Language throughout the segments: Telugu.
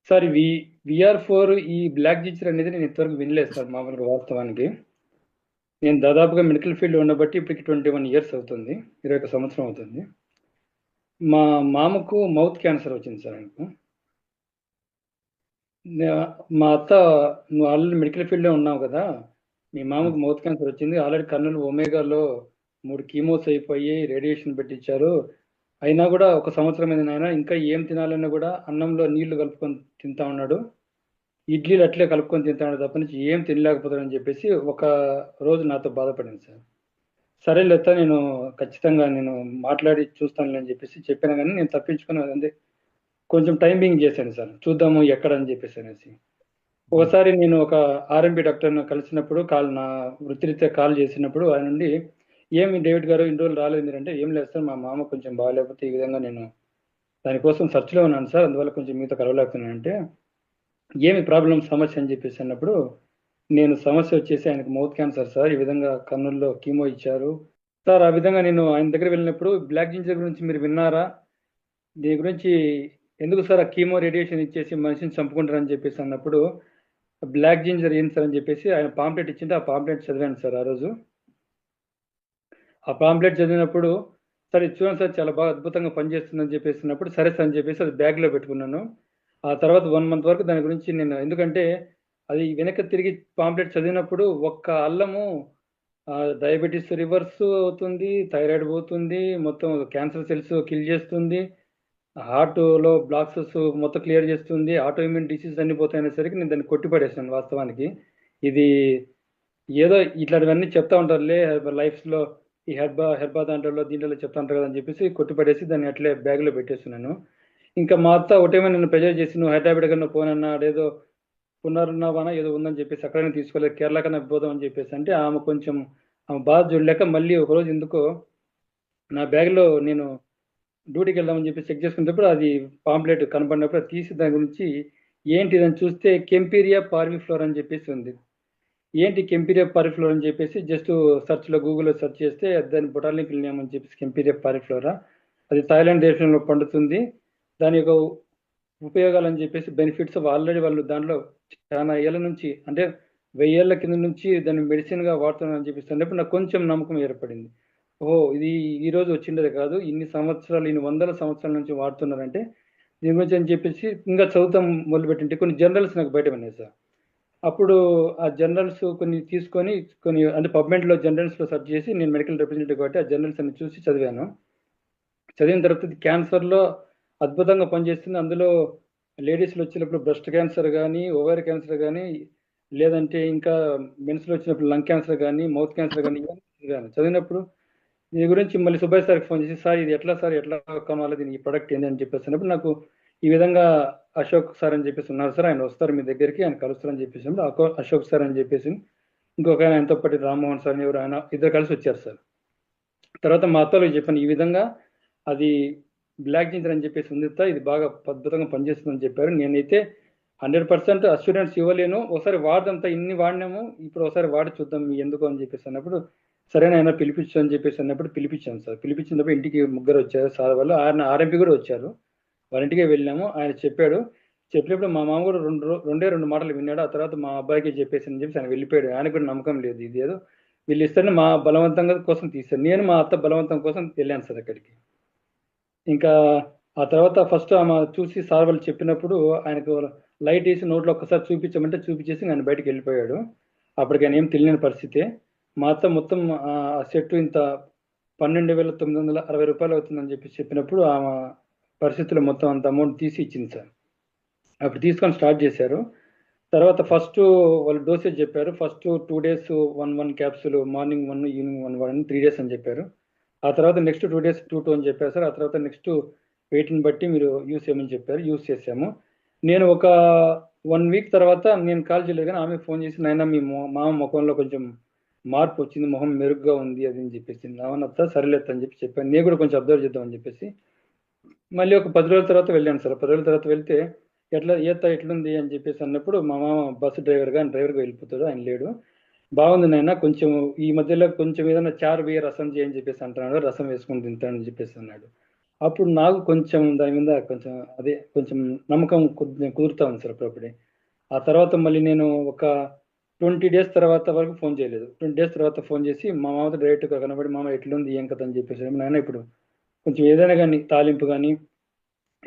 సార్ VR4 ఈ బ్లాక్ జింజర్ అనేది నేను ఇంతవరకు వినలేదు సార్. మామూలుగా వాస్తవానికి నేను దాదాపుగా మెడికల్ ఫీల్డ్ ఉండబట్టి ఇప్పటికి 21 years అవుతుంది. 21 సంవత్సరం అవుతుంది. మా మామకు మౌత్ క్యాన్సర్ వచ్చింది సార్ ఆయనకు. మా అత్త, నువ్వు ఆల్రెడీ మెడికల్ ఫీల్డ్లో ఉన్నావు కదా, మీ మామకు మౌత్ క్యాన్సర్ వచ్చింది, ఆల్రెడీ కర్నూలు ఒమేగాలో 3 కీమోస్ అయిపోయి రేడియేషన్ పెట్టించారు, అయినా కూడా 1 సంవత్సరం అయింది నాయన, ఇంకా ఏం తినాలన్నా కూడా అన్నంలో నీళ్లు కలుపుకొని తింటా ఉన్నాడు, ఇడ్లీలు అట్లే కలుపుకొని తింటా ఉన్నాడు తప్ప నుంచి ఏం తినలేకపోతాడని చెప్పేసి ఒక రోజు నాతో బాధపడింది సార్. సరే లేత, నేను ఖచ్చితంగా నేను మాట్లాడి చూస్తానులే అని చెప్పేసి చెప్పాను, కానీ నేను తప్పించుకుని అంటే కొంచెం టైమింగ్ చేశాను సార్, చూద్దాము ఎక్కడ అని చెప్పేసి అనేసి. ఒకసారి నేను ఒక ఆర్ఎంపీ డాక్టర్ని కలిసినప్పుడు, నా వృత్తిరీత్యా కాల్ చేసినప్పుడు ఆయన నుండి, ఏమి డేవిడ్ గారు ఇన్ని రోజులు రాలేదు మీరంటే, ఏం లేదు సార్, మా మామ కొంచెం బాగాలేకపోతే ఈ విధంగా నేను దానికోసం సెర్చ్లో ఉన్నాను సార్, అందువల్ల కొంచెం మీతో కలవలేకపోతున్నాను అంటే, ఏమి ప్రాబ్లం సమస్య అని చెప్పేసి అన్నప్పుడు, నేను సమస్య వచ్చేసి ఆయనకు మౌత్ క్యాన్సర్ సార్, ఈ విధంగా కన్నుల్లో కీమో ఇచ్చారు సార్. ఆ విధంగా నేను ఆయన దగ్గర వెళ్ళినప్పుడు, బ్లాక్ జింజర్ గురించి మీరు విన్నారా, దీని గురించి ఎందుకు సార్ ఆ కీమో రేడియేషన్ ఇచ్చేసి మనిషిని చంపుకుంటారని చెప్పేసి అన్నప్పుడు, బ్లాక్ జింజర్ ఏంటి సార్ అని చెప్పేసి ఆయన పాంప్లెట్ ఇచ్చింటే ఆ పాంప్లెట్ చదివాను సార్ ఆ రోజు. ఆ పాంప్లెట్ చదివినప్పుడు, సరే చూడండి సార్ చాలా బాగా అద్భుతంగా పనిచేస్తుందని చెప్పేసినప్పుడు, సరే సార్ అని చెప్పేసి అది బ్యాగ్లో పెట్టుకున్నాను. ఆ తర్వాత 1 month వరకు దాని గురించి నేను, ఎందుకంటే అది వెనక్కి తిరిగి పాంప్లెట్ చదివినప్పుడు ఒక్క అల్లము డయాబెటీస్ రివర్స్ అవుతుంది, థైరాయిడ్ పోతుంది, మొత్తం క్యాన్సర్ సెల్స్ కిల్ చేస్తుంది, హార్ట్లో బ్లాక్సెస్ మొత్తం క్లియర్ చేస్తుంది, ఆటో ఇమ్యూన్ డిసీజ్ అన్ని పోతాయనేసరికి నేను దాన్ని కొట్టిపడేసాను వాస్తవానికి. ఇది ఏదో ఇట్లాంటివన్నీ చెప్తా ఉంటారులే లైఫ్లో, ఈ హెర్బా దాంట్లో దీంట్లో చెప్తా ఉంటారు కదా అని చెప్పేసి కొట్టిపడేసి దాన్ని అట్లే బ్యాగ్లో పెట్టేస్తున్నాను. ఇంకా మా అత్త ఒకటేమో నన్ను ప్రెజర్ చేసి, నువ్వు హైదరాబాద్ కన్నా పోనన్నా, అదేదో పునరున్నావానా ఏదో ఉందని చెప్పేసి అక్కడైనా తీసుకోలేదు, కేరళ కన్నా పోదాం అని చెప్పేసి అంటే, ఆమె కొంచెం ఆమె బాధ చూడలేక మళ్ళీ ఒకరోజు ఎందుకో నా బ్యాగ్లో నేను డ్యూటీకి వెళ్దామని చెప్పి చెక్ చేసుకునేటప్పుడు అది పాంప్లెట్ కనపడినప్పుడు అది తీసి దాని గురించి ఏంటి అని చూస్తే కెంపీరియా పార్విఫ్లోర్ అని చెప్పేసి ఉంది. ఏంటి కెంపీరియా పారిఫ్లోర్ అని చెప్పేసి జస్ట్ సెర్చ్లో గూగుల్లో సెర్చ్ చేస్తే దాని బొటానికల్ నేమ్ అని చెప్పేసి కెంపీరియా పారిఫ్లోరా, అది థాయిలాండ్ దేశంలో పండుతుంది, దాని యొక్క ఉపయోగాలు అని చెప్పేసి బెనిఫిట్స్ ఆల్రెడీ వాళ్ళు దాంట్లో చాలా ఏళ్ళ నుంచి, అంటే 1000 ఏళ్ల కింద నుంచి దాన్ని మెడిసిన్గా వాడుతున్నారని చెప్పేసి అన్నప్పుడు నాకు కొంచెం నమ్మకం ఏర్పడింది. ఓహో, ఇది ఈ రోజు వచ్చిండేది కాదు, ఇన్ని సంవత్సరాలు, ఇన్ని వందల సంవత్సరాల నుంచి వాడుతున్నారంటే దీని గురించి అని చెప్పేసి ఇంకా చదువుతాం మొదలుపెట్టింటే కొన్ని జనరల్స్ నాకు బయట పడినాయి సార్. అప్పుడు ఆ జనరల్స్ కొన్ని తీసుకొని, కొన్ని అంటే పబ్మెంట్లో జనరల్స్లో సెర్చ్ చేసి, నేను మెడికల్ రిప్రజెంటేటివ్ కాబట్టి ఆ జనరల్స్ అన్ని చూసి చదివాను. చదివిన తర్వాత క్యాన్సర్లో అద్భుతంగా పనిచేస్తుంది. అందులో లేడీస్లో వచ్చినప్పుడు బ్రెస్ట్ క్యాన్సర్ కానీ, ఓవరీ క్యాన్సర్ కానీ, లేదంటే ఇంకా మెన్స్లో వచ్చినప్పుడు లంగ్ క్యాన్సర్ కానీ, మౌత్ క్యాన్సర్ కానీ, ఇవన్నీ చదివాను. చదివినప్పుడు దీని గురించి మళ్ళీ సుబ్బయ్య సార్కి ఫోన్ చేసి, సార్ ఇది ఎట్లా సార్, ఎట్లా కొనాలి, దీని ఈ ప్రొడక్ట్ ఏంటి అని చెప్పేసినప్పుడు నాకు ఈ విధంగా అశోక్ సార్ అని చెప్పేసి ఉన్నారు సార్, ఆయన వస్తారు మీ దగ్గరికి, ఆయన కలుస్తారని చెప్పేసి అశోక్ సార్ అని చెప్పేసి ఇంకొక ఆయన ఆయనతో పాటు రామ్మోహన్ సార్ ఎవరు, ఆయన ఇద్దరు కలిసి వచ్చారు సార్. తర్వాత మా అత్తలో చెప్పాను ఈ విధంగా, అది బ్లాక్ జింజర్ అని చెప్పేసి ఉంది సార్, ఇది బాగా అద్భుతంగా పనిచేస్తుందని చెప్పారు. నేనైతే 100% అష్యూరెన్స్ ఇవ్వలేను, ఒకసారి వాడదంతా, ఇన్ని వాడినాము, ఇప్పుడు ఒకసారి వాడి చూద్దాం మీ ఎందుకు అని చెప్పేసి అన్నప్పుడు, సరేనా ఆయన పిలిపించు అని చెప్పేసి అన్నప్పుడు పిలిపించాను సార్. పిలిపించినప్పుడు ఇంటికి ముగ్గురు వచ్చారు సార్, వాళ్ళు ఆయన ఆర్ఎంపీ కూడా వచ్చారు, వాళ్ళ ఇంటికే వెళ్ళాము. ఆయన చెప్పాడు, చెప్పినప్పుడు మా మామ కూడా రెండే రెండు మాటలు విన్నాడు. ఆ తర్వాత మా అబ్బాయికి చెప్పేసి అని చెప్పి ఆయన వెళ్ళిపోయాడు. ఆయనకు కూడా నమ్మకం లేదు, ఇది ఏదో వీళ్ళు ఇస్తారని మా బలవంతంగా కోసం తీశారు. నేను మా అత్త బలవంతం కోసం వెళ్ళాను సార్ అక్కడికి. ఇంకా ఆ తర్వాత ఫస్ట్ ఆమె చూసి సార్ వాళ్ళు చెప్పినప్పుడు ఆయనకు లైట్ వేసి నోట్లో ఒక్కసారి చూపించమంటే చూపించేసి ఆయన బయటకు వెళ్ళిపోయాడు. అప్పటికి ఆయన ఏం తెలియని పరిస్థితి. మా అత్త మొత్తం ఆ సెట్ ఇంత 12,960 రూపాయలు అవుతుందని చెప్పి చెప్పినప్పుడు ఆమె పరిస్థితుల్లో మొత్తం అంత అమౌంట్ తీసి ఇచ్చింది సార్. అప్పుడు తీసుకొని స్టార్ట్ చేశారు. తర్వాత ఫస్ట్ వాళ్ళు డోసేజ్ చెప్పారు, first 2 days 1 capsule, morning 1 evening 1 3 days అని చెప్పారు. ఆ తర్వాత నెక్స్ట్ 2 days 2 అని చెప్పారు సార్. ఆ తర్వాత నెక్స్ట్ వెయిట్ని బట్టి మీరు యూస్ చేయమని చెప్పారు, యూస్ చేసాము. నేను ఒక 1 week తర్వాత నేను కాల్ చేయలేదు, కానీ ఆమె ఫోన్ చేసి, నాయన మీ మామ ముఖంలో కొంచెం మార్పు వచ్చింది, మొహం మెరుగ్గా ఉంది అది అని చెప్పేసి, అవునత్త సరేలేత అని చెప్పి చెప్పాను. నేను కూడా కొంచెం అబ్జర్వ్ చేద్దామని చెప్పేసి మళ్ళీ ఒక 10 రోజుల తర్వాత వెళ్ళాను సార్. 10 రోజుల తర్వాత వెళ్తే, ఎట్లా ఎట్లుంది అని చెప్పేసి అన్నప్పుడు, మా మామ బస్సు డ్రైవర్గా వెళ్ళిపోతాడు, ఆయన లేడు. బాగుంది నాయన, కొంచెం ఈ మధ్యలో కొంచెం ఏదైనా చారు బియ్య రసం చేయని చెప్పేసి అంటున్నాడు, రసం వేసుకొని తింటానని చెప్పేసి అన్నాడు. అప్పుడు నాకు కొంచెం దాని మీద కొంచెం అదే కొంచెం నమ్మకం కొంచెం కుదురుతా ఉంది సార్ అప్పుడప్పుడే. ఆ తర్వాత మళ్ళీ నేను ఒక 20 డేస్ తర్వాత వరకు ఫోన్ చేయలేదు. 20 డేస్ తర్వాత ఫోన్ చేసి మా మామతో డైరెక్ట్గా కనబడి, మామ ఎట్లుంది ఏం కథ అని చెప్పేసి, నాయన ఇప్పుడు కొంచెం ఏదైనా కానీ తాలింపు కానీ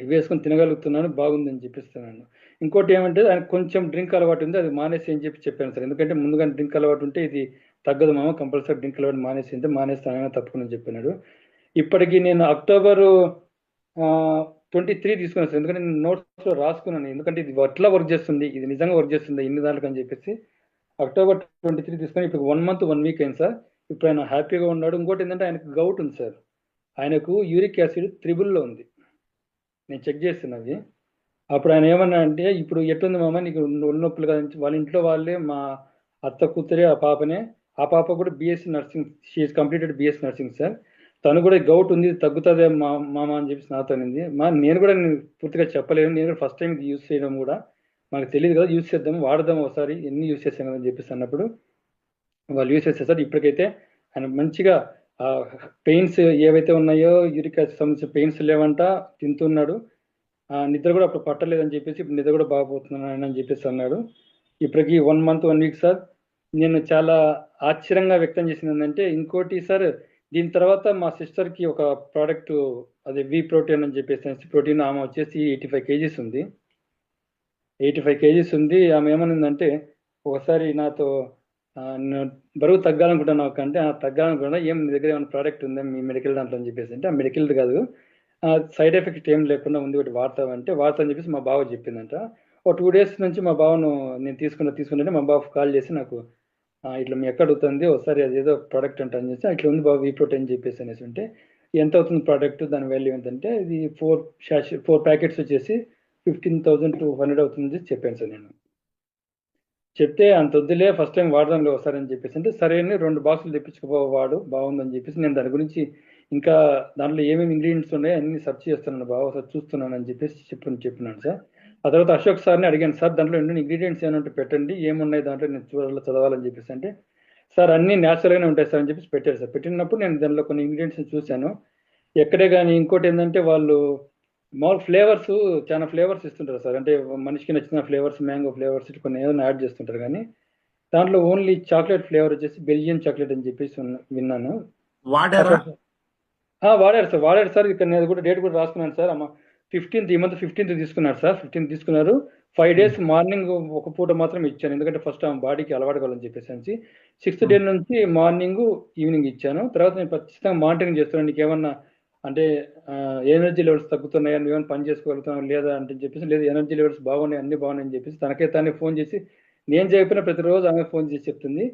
ఇవి వేసుకొని తినగలుగుతున్నాను, బాగుందని చెప్పిస్తున్నాను. ఇంకోటి ఏమంటే ఆయనకు కొంచెం డ్రింక్ అలవాటు ఉంది, అది మానేసి అని చెప్పాను సార్. ఎందుకంటే ముందుగా డ్రింక్ అలవాటు ఉంటే ఇది తగ్గదు మామ, కంపల్సరీ డ్రింక్ అలవాటు మానేసి అంటే మానేస్తానని తప్పకుండా చెప్పినాడు. ఇప్పటికి నేను అక్టోబరు 23 తీసుకున్నాను సార్. ఎందుకంటే నేను నోట్స్లో రాసుకున్నాను, ఎందుకంటే ఇది ఎట్లా వర్క్ చేస్తుంది, ఇది నిజంగా వర్క్ చేస్తుంది ఇన్ని దాంట్లకు అని చెప్పేసి అక్టోబర్ 23 తీసుకొని ఇప్పుడు 1 మంత్ 1 వీక్ అయింది సార్. ఇప్పుడు ఆయన హ్యాపీగా ఉన్నాడు. ఇంకోటి ఏంటంటే ఆయనకు గౌట్ ఉంది సార్. ఆయనకు యూరిక్ యాసిడ్ త్రిబుల్లో ఉంది, నేను చెక్ చేస్తున్నది. అప్పుడు ఆయన ఏమన్నా అంటే, ఇప్పుడు ఎట్లుంది మామ నీకు ఒళ్ళు నొప్పులు కదా వాళ్ళ ఇంట్లో వాళ్ళే, మా అత్త కూతురే ఆ పాపనే, ఆ పాప కూడా BSc nursing, she is completed BSc nursing sir. తను కూడా గౌట్ ఉంది, తగ్గుతుంది మామ అని చెప్పేసి నాతో అనింది. నేను కూడా నేను పూర్తిగా చెప్పలేను, నేను కూడా ఫస్ట్ టైం ఇది యూస్ చేయడం కూడా మనకు తెలియదు కదా, యూస్ చేద్దాం వాడదాం ఒకసారి, ఎన్ని యూస్ చేసాం కదా అని చెప్పేసి అన్నప్పుడు వాళ్ళు యూస్ చేస్తారు సార్. ఇప్పటికైతే ఆయన మంచిగా పెయిన్స్ ఏవైతే ఉన్నాయో యూరిక్ యాసిడ్ సంబంధించిన పెయిన్స్ లేవంట, తింటున్నాడు. నిద్ర కూడా అప్పుడు పట్టలేదని చెప్పేసి ఇప్పుడు నిద్ర కూడా బాగుపోతున్నాను అని చెప్పేసి అన్నాడు. ఇప్పటికి 1 మంత్ 1 వీక్ సార్. నేను చాలా ఆశ్చర్యంగా వ్యక్తం చేసింది ఏంటంటే, ఇంకోటి సార్, దీని తర్వాత మా సిస్టర్కి ఒక ప్రోడక్ట్, అదే వి ప్రోటీన్ అని చెప్పేసి ప్రోటీన్, ఆమె వచ్చేసి 85 kgs ఉంది. 85 kgs ఉంది. ఆమె ఏమనిందంటే ఒకసారి నాతో నేను బరువు తగ్గాలనుకుంటున్నావు అంటే, తగ్గాలనుకుంటున్నా, ఏం నీ దగ్గర ఏమైనా ప్రోడక్ట్ ఉందా మీ మెడికల్ దాంట్లో అని చెప్పేసి అంటే, ఆ మెడికల్ కాదు, సైడ్ ఎఫెక్ట్ ఏం లేకుండా ఉంది, ఒకటి వాడతావంటే వాడతా అని చెప్పేసి మా బావ చెప్పిందంట. ఒక 2 డేస్ నుంచి మా బావను నేను తీసుకుంటే మా బావ కాల్ చేసి నాకు ఇట్లా మీ ఎక్కడ అవుతుంది ఒకసారి అది ఏదో ప్రోడక్ట్ అంట అని చెప్పి, ఇట్లా ఉంది బాబు వీ ప్రోటీన్ చెప్పేసి అనేసి అంటే, ఎంత అవుతుంది ప్రోడక్ట్, దాని వాల్యూ ఏంటంటే ఇది 4 ప్యాకెట్స్ వచ్చేసి 15,200 అవుతుంది చెప్పాను సార్. నేను చెప్తే అంత వద్దులే, ఫస్ట్ టైం వాడదాంలే ఒకసారి అని చెప్పేసి అంటే, సరే అని 2 బాక్సులు తెప్పించుకో వాడు బాగుందని చెప్పేసి, నేను దాని గురించి ఇంకా దాంట్లో ఏమేమి ఇంగ్రీడియంట్స్ ఉన్నాయో అన్ని సెర్చ్ చేస్తున్నాను బాగా, ఒకసారి చూస్తున్నాను అని చెప్పేసి చెప్పినాను సార్. ఆ తర్వాత అశోక్ సార్ని అడిగాను, సార్ దాంట్లో ఎన్ని ఇంగ్రీడియంట్స్ ఏమంటే పెట్టండి, ఏమున్నాయి దాంట్లో నేను చదవాలని చెప్పేసి అంటే, సార్ అన్ని న్యాచురల్గానే ఉంటాయి సార్ అని చెప్పేసి పెట్టారు సార్. పెట్టినప్పుడు నేను దాంట్లో కొన్ని ఇంగ్రీడియంట్స్ చూశాను. ఎక్కడే కానీ ఇంకోటి ఏంటంటే వాళ్ళు మామూలు ఫ్లేవర్స్, చాలా ఫ్లేవర్స్ ఇస్తుంటారు సార్. అంటే మనిషికి నచ్చిన ఫ్లేవర్స్, మ్యాంగో ఫ్లేవర్స్ కొన్ని ఏదైనా యాడ్ చేస్తుంటారు. కానీ దాంట్లో ఓన్లీ చాక్లెట్ ఫ్లేవర్ వచ్చేసి బెల్జియన్ చాక్లెట్ అని చెప్పేసి విన్నాను. వాడారా? వాడారు సార్, వాడారు సార్. ఇక్కడ నేను కూడా డేట్ కూడా రాసుకున్నాను సార్. అమ్మ 15th, ఈ మంత్ 15th తీసుకున్నారు సార్. 15th తీసుకున్నారు. 5 days మార్నింగ్ ఒక పూట మాత్రం ఇచ్చాను, ఎందుకంటే ఫస్ట్ ఆమె బాడీకి అలవాటు కావాలని చెప్పేసి. 6th డే నుంచి మార్నింగ్ ఈవినింగ్ ఇచ్చాను. తర్వాత నేను ఖచ్చితంగా మానిటరింగ్ చేస్తున్నాను, నీకు ఏమన్నా అంటే ఎనర్జీ లెవెల్స్ తగ్గుతున్నాయా, నువ్వేమైనా పని చేసుకోగలుగుతున్నావు లేదా అంటే చెప్పేసి, లేదు ఎనర్జీ లెవెల్స్ బాగున్నాయి, అన్ని బాగున్నాయి అని చెప్పేసి తనకే తానే ఫోన్ చేసి, నేను చెప్పిన ప్రతిరోజు ఆమె ఫోన్ చేసి చెప్తుంది.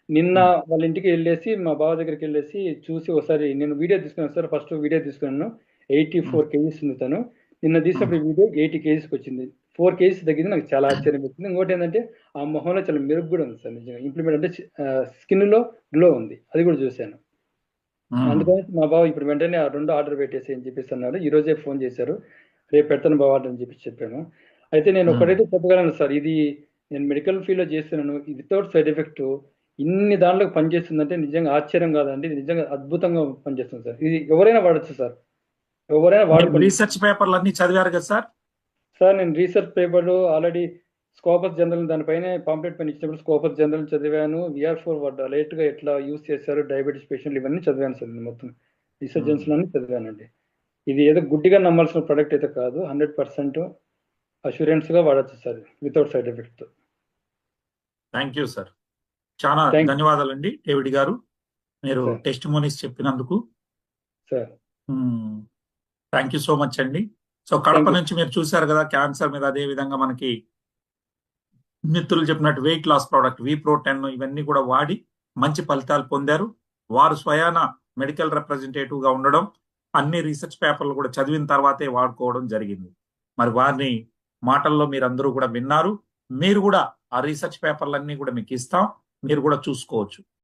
నిన్న వాళ్ళ ఇంటికి వెళ్ళేసి మా బావ దగ్గరికి వెళ్ళేసి చూసి ఒకసారి నేను వీడియో తీసుకున్నాను సార్. ఫస్ట్ వీడియో తీసుకున్నాను, 84 kgs ఉంది తను. నిన్న తీసినప్పుడు వీడియో 80 kgsకి వచ్చింది. 4 kgs తగ్గింది. నాకు చాలా ఆశ్చర్యం పెట్టింది. ఇంకోటి ఏంటంటే ఆ మొహంలో చాలా మెరుగు కూడా ఉంది సార్, నిజంగా ఇంప్లిమెంట్ అంటే స్కిన్ లో గ్లో ఉంది, అది కూడా చూశాను. అందుకని మా బావ ఇప్పుడు వెంటనే ఆ 2 ఆర్డర్ పెట్టేసి అని చెప్పేసి అన్నాడు. ఈ రోజే ఫోన్ చేశారు, రేపు పెడతాను బావ అని చెప్పి చెప్పాను. అయితే నేను ఒకటైతే చెప్పగలను సార్, ఇది నేను మెడికల్ ఫీల్డ్ లో చేస్తున్నాను, ఇది వితౌట్ సైడ్ ఎఫెక్ట్ ఇన్ని దాంట్లోకి పనిచేస్తుందంటే నిజంగా ఆశ్చర్యం కాదండి, ఇది నిజంగా అద్భుతంగా పనిచేస్తుంది సార్. ఇది ఎవరైనా వాడచ్చు సార్, ఎవరైనా వాడుకోండి. రీసెర్చ్ పేపర్లు అన్ని చదివారు కదా సార్? సార్ నేను రీసెర్చ్ పేపర్లు ఆల్రెడీ స్కోపస్ జనరల్ దానిపైన పాంప్లెట్ పైన ఇచ్చినప్పుడు స్కోపస్ జనరల్ చదివాను. VR4 లైట్ గా ఎట్లా యూస్ చేశారు డయాబెటీస్ పేషెంట్లు, ఇవన్నీ చదివాను సార్. నేను మొత్తం రీసెర్చ్ అన్ని చదివానండి. ఇది ఏదో గుడ్డిగా నమ్మాల్సిన ప్రోడక్ట్ అయితే కాదు, 100% అష్యూరెన్స్ గా వాడచ్చు sir, without side effect. Thank you sir, చాలా ధన్యవాదాలండి డేవిడ్ గారు, మీరు టెస్టిమోనీస్ చెప్పినందుకు. Sir thank you so much అండి. సో కడప నుంచి మీరు చూశారు కదా క్యాన్సర్ మీద, అదే విధంగా మనకి మిత్రులు చెప్పినట్టు వెయిట్ లాస్ ప్రోడక్ట్ V-Pro10 ఇవన్నీ కూడా వాడి మంచి ఫలితాలు పొందారు. వారు స్వయాన మెడికల్ రిప్రజెంటేటివ్ గా ఉండడం, అన్ని రీసెర్చ్ పేపర్లు కూడా చదివిన తర్వాతే వాడుకోవడం జరిగింది. మరి వారిని మాటల్లో మీరందరూ కూడా విన్నారు. మీరు కూడా ఆ రీసెర్చ్ పేపర్లన్నీ కూడా మీకు ఇస్తాం, మీరు కూడా చూసుకోవచ్చు.